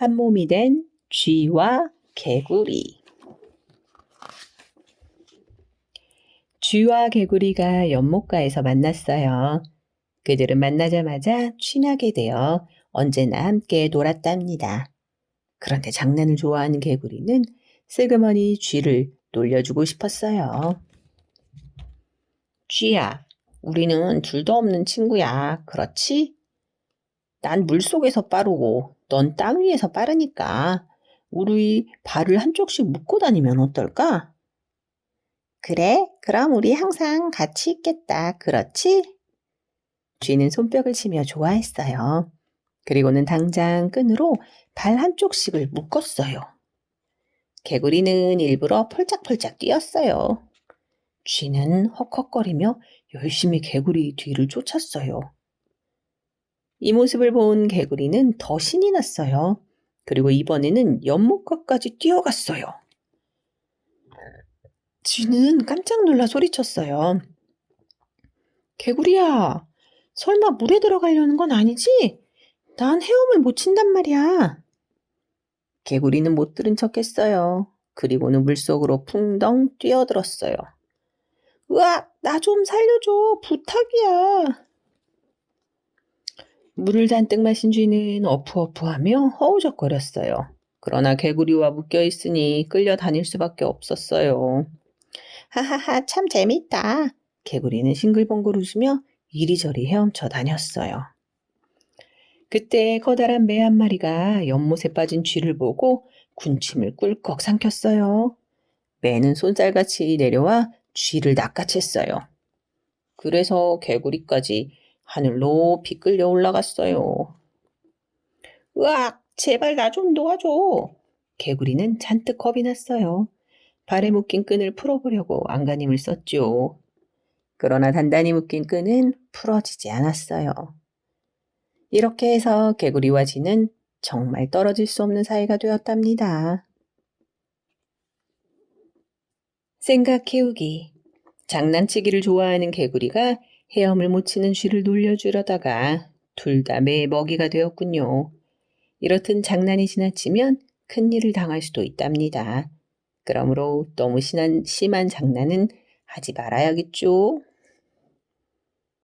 한 몸이 된 쥐와 개구리. 쥐와 개구리가 연못가에서 만났어요. 그들은 만나자마자 친하게 되어 언제나 함께 놀았답니다. 그런데 장난을 좋아하는 개구리는 슬그머니 쥐를 놀려주고 싶었어요. 쥐야, 우리는 둘도 없는 친구야. 그렇지? 난 물속에서 빠르고 넌 땅 위에서 빠르니까 우리 발을 한쪽씩 묶고 다니면 어떨까? 그래, 그럼 우리 항상 같이 있겠다. 그렇지? 쥐는 손뼉을 치며 좋아했어요. 그리고는 당장 끈으로 발 한쪽씩을 묶었어요. 개구리는 일부러 펄짝펄짝 뛰었어요. 쥐는 헉헉거리며 열심히 개구리 뒤를 쫓았어요. 이 모습을 본 개구리는 더 신이 났어요. 그리고 이번에는 연못가까지 뛰어갔어요. 쥐는 깜짝 놀라 소리쳤어요. 개구리야, 설마 물에 들어가려는 건 아니지? 난 헤엄을 못 친단 말이야. 개구리는 못 들은 척했어요. 그리고는 물속으로 풍덩 뛰어들었어요. 으악, 나 좀 살려줘. 부탁이야. 물을 잔뜩 마신 쥐는 어푸어푸하며 허우적거렸어요. 그러나 개구리와 묶여있으니 끌려다닐 수밖에 없었어요. 하하하, 참 재밌다. 개구리는 싱글벙글 웃으며 이리저리 헤엄쳐 다녔어요. 그때 커다란 매 한 마리가 연못에 빠진 쥐를 보고 군침을 꿀꺽 삼켰어요. 매는 손살같이 내려와 쥐를 낚아챘어요. 그래서 개구리까지 하늘 높이 끌려 올라갔어요. 으악! 제발 나 좀 도와줘. 개구리는 잔뜩 겁이 났어요. 발에 묶인 끈을 풀어보려고 안간힘을 썼죠. 그러나 단단히 묶인 끈은 풀어지지 않았어요. 이렇게 해서 개구리와 쥐는 정말 떨어질 수 없는 사이가 되었답니다. 생각 키우기. 장난치기를 좋아하는 개구리가 헤엄을 못 치는 쥐를 놀려주려다가 둘 다 매의 먹이가 되었군요. 이렇듯 장난이 지나치면 큰일을 당할 수도 있답니다. 그러므로 너무 심한 장난은 하지 말아야겠죠.